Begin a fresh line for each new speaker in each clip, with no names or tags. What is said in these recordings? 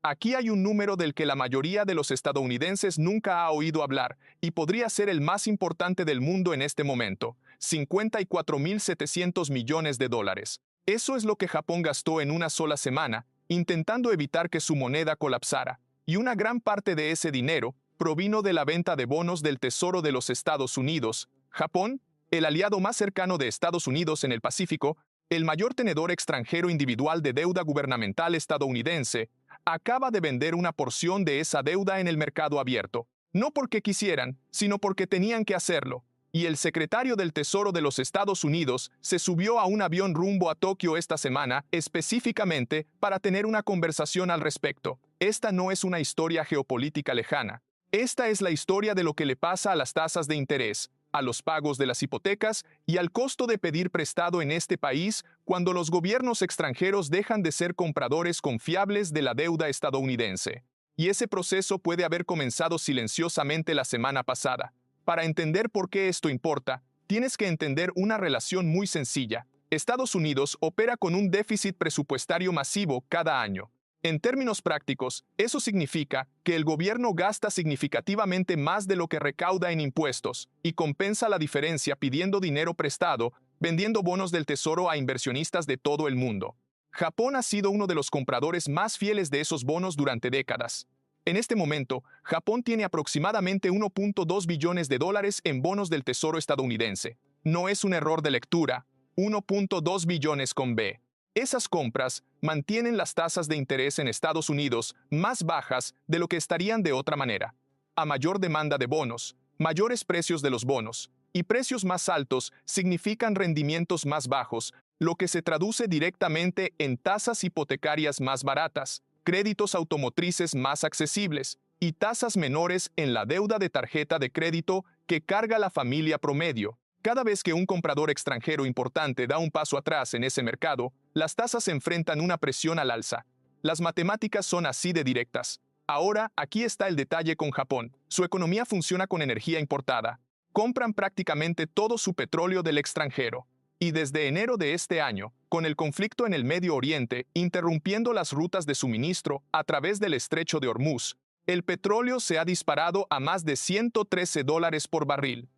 Aquí hay un número del que la mayoría de los estadounidenses nunca ha oído hablar y podría ser el más importante del mundo en este momento: 54.700 millones de dólares. Eso es lo que Japón gastó en una sola semana, intentando evitar que su moneda colapsara, y una gran parte de ese dinero provino de la venta de bonos del Tesoro de los Estados Unidos. Japón, el aliado más cercano de Estados Unidos en el Pacífico, el mayor tenedor extranjero individual de deuda gubernamental estadounidense, acaba de vender una porción de esa deuda en el mercado abierto, no porque quisieran, sino porque tenían que hacerlo. Y el secretario del Tesoro de los Estados Unidos se subió a un avión rumbo a Tokio esta semana específicamente para tener una conversación al respecto. Esta no es una historia geopolítica lejana. Esta es la historia de lo que le pasa a las tasas de interés, a los pagos de las hipotecas y al costo de pedir prestado en este país cuando los gobiernos extranjeros dejan de ser compradores confiables de la deuda estadounidense. Y ese proceso puede haber comenzado silenciosamente la semana pasada. Para entender por qué esto importa, tienes que entender una relación muy sencilla. Estados Unidos opera con un déficit presupuestario masivo cada año. En términos prácticos, eso significa que el gobierno gasta significativamente más de lo que recauda en impuestos y compensa la diferencia pidiendo dinero prestado, vendiendo bonos del tesoro a inversionistas de todo el mundo. Japón ha sido uno de los compradores más fieles de esos bonos durante décadas. En este momento, Japón tiene aproximadamente 1.2 billones de dólares en bonos del tesoro estadounidense. No es un error de lectura, 1.2 billones con B. Esas compras mantienen las tasas de interés en Estados Unidos más bajas de lo que estarían de otra manera. A mayor demanda de bonos, mayores precios de los bonos y precios más altos significan rendimientos más bajos, lo que se traduce directamente en tasas hipotecarias más baratas, créditos automotrices más accesibles y tasas menores en la deuda de tarjeta de crédito que carga la familia promedio. Cada vez que un comprador extranjero importante da un paso atrás en ese mercado, las tasas enfrentan una presión al alza. Las matemáticas son así de directas. Ahora, aquí está el detalle con Japón. Su economía funciona con energía importada. Compran prácticamente todo su petróleo del extranjero. Y desde enero de este año, con el conflicto en el Medio Oriente interrumpiendo las rutas de suministro a través del estrecho de Hormuz, el petróleo se ha disparado a más de $113 por barril.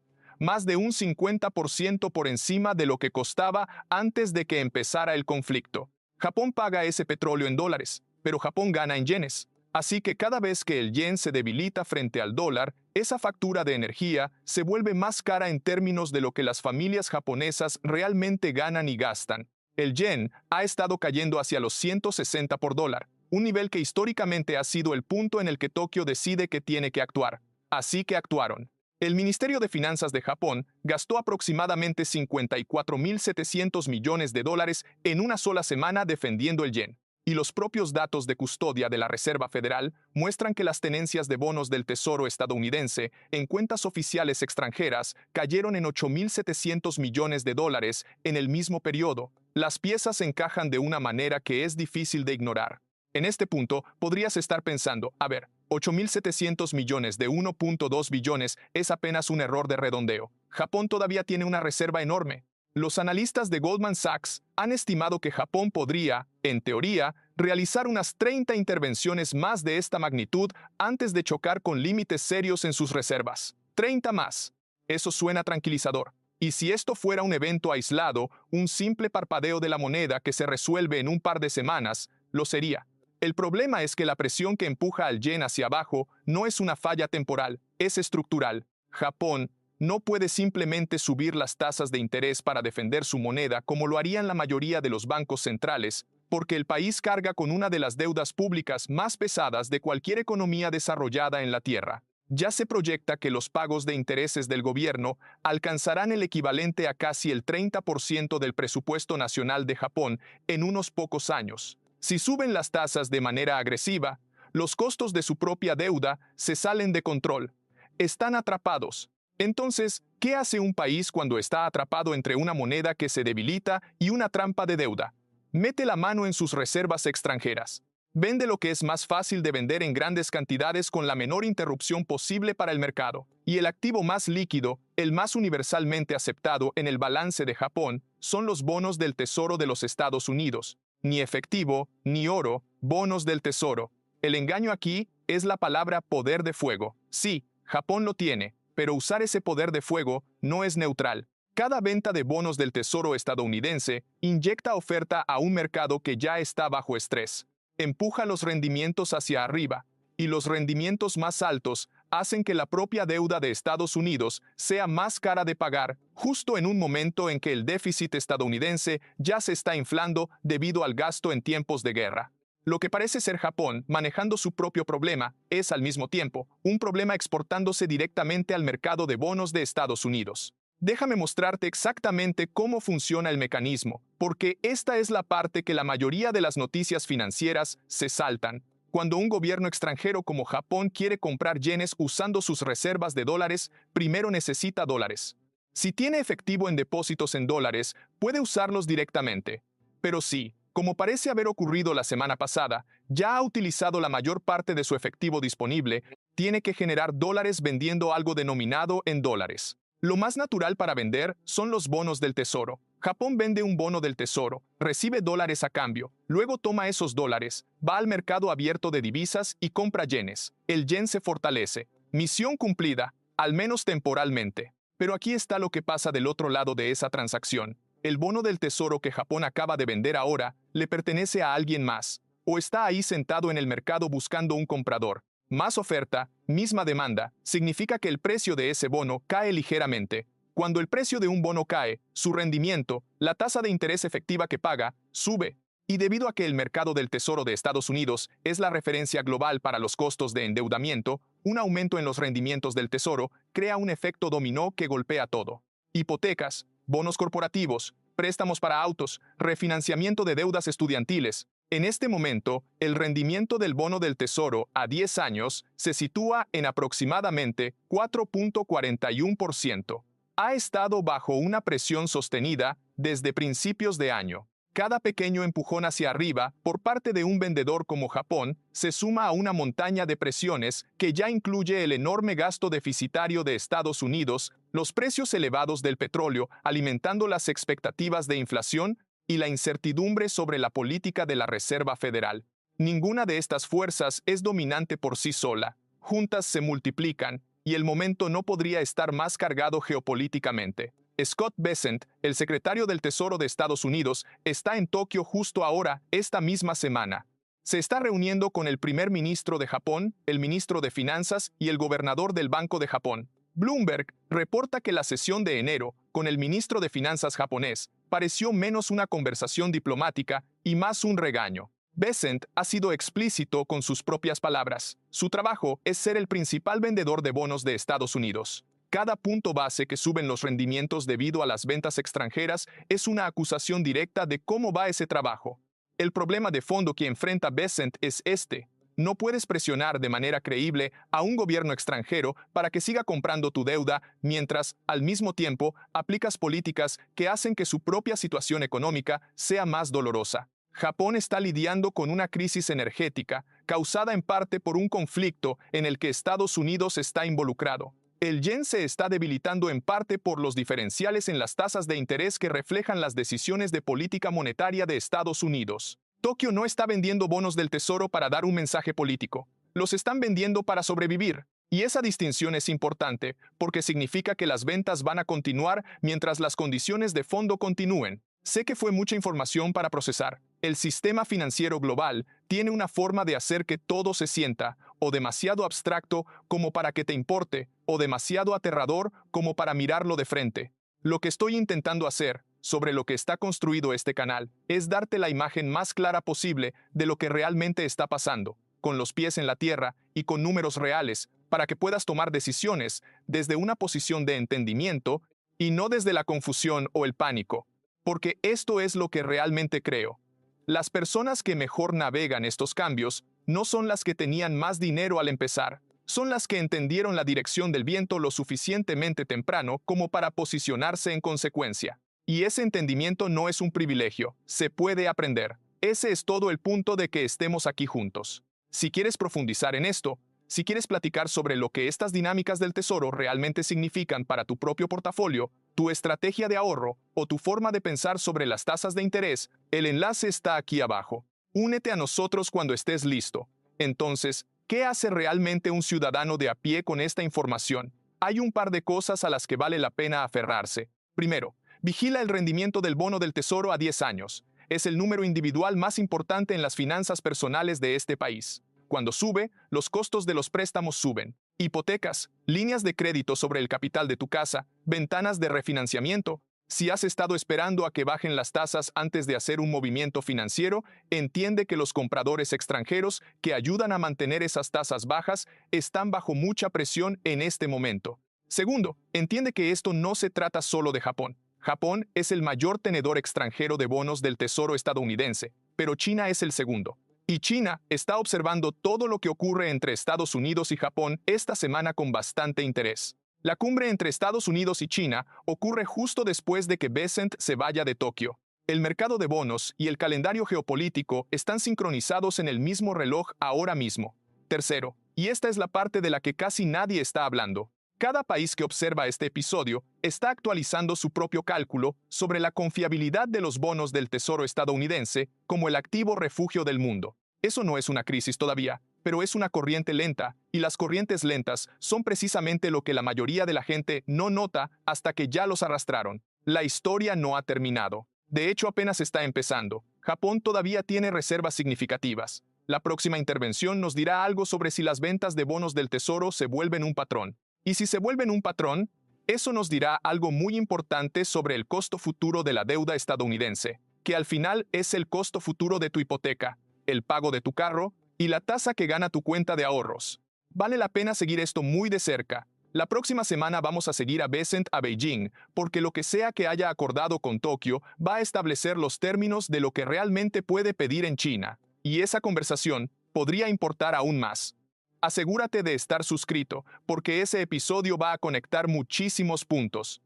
Más de un 50% por encima de lo que costaba antes de que empezara el conflicto. Japón paga ese petróleo en dólares, pero Japón gana en yenes. Así que cada vez que el yen se debilita frente al dólar, esa factura de energía se vuelve más cara en términos de lo que las familias japonesas realmente ganan y gastan. El yen ha estado cayendo hacia los 160 por dólar, un nivel que históricamente ha sido el punto en el que Tokio decide que tiene que actuar. Así que actuaron. El Ministerio de Finanzas de Japón gastó aproximadamente 54.700 millones de dólares en una sola semana defendiendo el yen. Y los propios datos de custodia de la Reserva Federal muestran que las tenencias de bonos del Tesoro estadounidense en cuentas oficiales extranjeras cayeron en 8.700 millones de dólares en el mismo periodo. Las piezas encajan de una manera que es difícil de ignorar. En este punto, podrías estar pensando, a ver, 8.700 millones de 1.2 billones es apenas un error de redondeo. Japón todavía tiene una reserva enorme. Los analistas de Goldman Sachs han estimado que Japón podría, en teoría, realizar unas 30 intervenciones más de esta magnitud antes de chocar con límites serios en sus reservas. 30 más. Eso suena tranquilizador. Y si esto fuera un evento aislado, un simple parpadeo de la moneda que se resuelve en un par de semanas, lo sería. El problema es que la presión que empuja al yen hacia abajo no es una falla temporal, es estructural. Japón no puede simplemente subir las tasas de interés para defender su moneda como lo harían la mayoría de los bancos centrales, porque el país carga con una de las deudas públicas más pesadas de cualquier economía desarrollada en la Tierra. Ya se proyecta que los pagos de intereses del gobierno alcanzarán el equivalente a casi el 30% del presupuesto nacional de Japón en unos pocos años. Si suben las tasas de manera agresiva, los costos de su propia deuda se salen de control. Están atrapados. Entonces, ¿qué hace un país cuando está atrapado entre una moneda que se debilita y una trampa de deuda? Mete la mano en sus reservas extranjeras. Vende lo que es más fácil de vender en grandes cantidades con la menor interrupción posible para el mercado. Y el activo más líquido, el más universalmente aceptado en el balance de Japón, son los bonos del Tesoro de los Estados Unidos. Ni efectivo, ni oro, bonos del Tesoro. El engaño aquí es la palabra poder de fuego. Sí, Japón lo tiene, pero usar ese poder de fuego no es neutral. Cada venta de bonos del Tesoro estadounidense inyecta oferta a un mercado que ya está bajo estrés. Empuja los rendimientos hacia arriba, y los rendimientos más altos hacen que la propia deuda de Estados Unidos sea más cara de pagar, justo en un momento en que el déficit estadounidense ya se está inflando debido al gasto en tiempos de guerra. Lo que parece ser Japón manejando su propio problema es al mismo tiempo un problema exportándose directamente al mercado de bonos de Estados Unidos. Déjame mostrarte exactamente cómo funciona el mecanismo, porque esta es la parte que la mayoría de las noticias financieras se saltan. Cuando un gobierno extranjero como Japón quiere comprar yenes usando sus reservas de dólares, primero necesita dólares. Si tiene efectivo en depósitos en dólares, puede usarlos directamente. Pero sí, como parece haber ocurrido la semana pasada, ya ha utilizado la mayor parte de su efectivo disponible, tiene que generar dólares vendiendo algo denominado en dólares. Lo más natural para vender son los bonos del tesoro. Japón vende un bono del tesoro, recibe dólares a cambio, luego toma esos dólares, va al mercado abierto de divisas y compra yenes. El yen se fortalece. Misión cumplida, al menos temporalmente. Pero aquí está lo que pasa del otro lado de esa transacción. El bono del tesoro que Japón acaba de vender ahora le pertenece a alguien más, o está ahí sentado en el mercado buscando un comprador. Más oferta, misma demanda, significa que el precio de ese bono cae ligeramente. Cuando el precio de un bono cae, su rendimiento, la tasa de interés efectiva que paga, sube. Y debido a que el mercado del Tesoro de Estados Unidos es la referencia global para los costos de endeudamiento, un aumento en los rendimientos del Tesoro crea un efecto dominó que golpea todo. Hipotecas, bonos corporativos, préstamos para autos, refinanciamiento de deudas estudiantiles. En este momento, el rendimiento del bono del Tesoro a 10 años se sitúa en aproximadamente 4.41%. Ha estado bajo una presión sostenida desde principios de año. Cada pequeño empujón hacia arriba por parte de un vendedor como Japón se suma a una montaña de presiones que ya incluye el enorme gasto deficitario de Estados Unidos, los precios elevados del petróleo alimentando las expectativas de inflación y la incertidumbre sobre la política de la Reserva Federal. Ninguna de estas fuerzas es dominante por sí sola. Juntas se multiplican y el momento no podría estar más cargado geopolíticamente. Scott Bessent, el secretario del Tesoro de Estados Unidos, está en Tokio justo ahora, esta misma semana. Se está reuniendo con el primer ministro de Japón, el ministro de Finanzas y el gobernador del Banco de Japón. Bloomberg reporta que la sesión de enero, con el ministro de Finanzas japonés, pareció menos una conversación diplomática y más un regaño. Bessent ha sido explícito con sus propias palabras. Su trabajo es ser el principal vendedor de bonos de Estados Unidos. Cada punto base que suben los rendimientos debido a las ventas extranjeras es una acusación directa de cómo va ese trabajo. El problema de fondo que enfrenta Bessent es este. No puedes presionar de manera creíble a un gobierno extranjero para que siga comprando tu deuda mientras, al mismo tiempo, aplicas políticas que hacen que su propia situación económica sea más dolorosa. Japón está lidiando con una crisis energética causada en parte por un conflicto en el que Estados Unidos está involucrado. El yen se está debilitando en parte por los diferenciales en las tasas de interés que reflejan las decisiones de política monetaria de Estados Unidos. Tokio no está vendiendo bonos del tesoro para dar un mensaje político. Los están vendiendo para sobrevivir. Y esa distinción es importante porque significa que las ventas van a continuar mientras las condiciones de fondo continúen. Sé que fue mucha información para procesar. El sistema financiero global tiene una forma de hacer que todo se sienta o demasiado abstracto como para que te importe, o demasiado aterrador como para mirarlo de frente. Lo que estoy intentando hacer, sobre lo que está construido este canal, es darte la imagen más clara posible de lo que realmente está pasando, con los pies en la tierra y con números reales, para que puedas tomar decisiones desde una posición de entendimiento y no desde la confusión o el pánico. Porque esto es lo que realmente creo. Las personas que mejor navegan estos cambios no son las que tenían más dinero al empezar, son las que entendieron la dirección del viento lo suficientemente temprano como para posicionarse en consecuencia. Y ese entendimiento no es un privilegio, se puede aprender. Ese es todo el punto de que estemos aquí juntos. Si quieres profundizar en esto, si quieres platicar sobre lo que estas dinámicas del tesoro realmente significan para tu propio portafolio, tu estrategia de ahorro o tu forma de pensar sobre las tasas de interés, el enlace está aquí abajo. Únete a nosotros cuando estés listo. Entonces, ¿qué hace realmente un ciudadano de a pie con esta información? Hay un par de cosas a las que vale la pena aferrarse. Primero, vigila el rendimiento del bono del Tesoro a 10 años. Es el número individual más importante en las finanzas personales de este país. Cuando sube, los costos de los préstamos suben. Hipotecas, líneas de crédito sobre el capital de tu casa, ventanas de refinanciamiento. Si has estado esperando a que bajen las tasas antes de hacer un movimiento financiero, entiende que los compradores extranjeros que ayudan a mantener esas tasas bajas están bajo mucha presión en este momento. Segundo, entiende que esto no se trata solo de Japón. Japón es el mayor tenedor extranjero de bonos del Tesoro estadounidense, pero China es el segundo. Y China está observando todo lo que ocurre entre Estados Unidos y Japón esta semana con bastante interés. La cumbre entre Estados Unidos y China ocurre justo después de que Bessent se vaya de Tokio. El mercado de bonos y el calendario geopolítico están sincronizados en el mismo reloj ahora mismo. Tercero, y esta es la parte de la que casi nadie está hablando, cada país que observa este episodio está actualizando su propio cálculo sobre la confiabilidad de los bonos del Tesoro estadounidense como el activo refugio del mundo. Eso no es una crisis todavía, pero es una corriente lenta, y las corrientes lentas son precisamente lo que la mayoría de la gente no nota hasta que ya los arrastraron. La historia no ha terminado. De hecho, apenas está empezando. Japón todavía tiene reservas significativas. La próxima intervención nos dirá algo sobre si las ventas de bonos del Tesoro se vuelven un patrón. Y si se vuelven un patrón, eso nos dirá algo muy importante sobre el costo futuro de la deuda estadounidense, que al final es el costo futuro de tu hipoteca, el pago de tu carro y la tasa que gana tu cuenta de ahorros. Vale la pena seguir esto muy de cerca. La próxima semana vamos a seguir a Bessent a Beijing, porque lo que sea que haya acordado con Tokio va a establecer los términos de lo que realmente puede pedir en China, y esa conversación podría importar aún más. Asegúrate de estar suscrito, porque ese episodio va a conectar muchísimos puntos.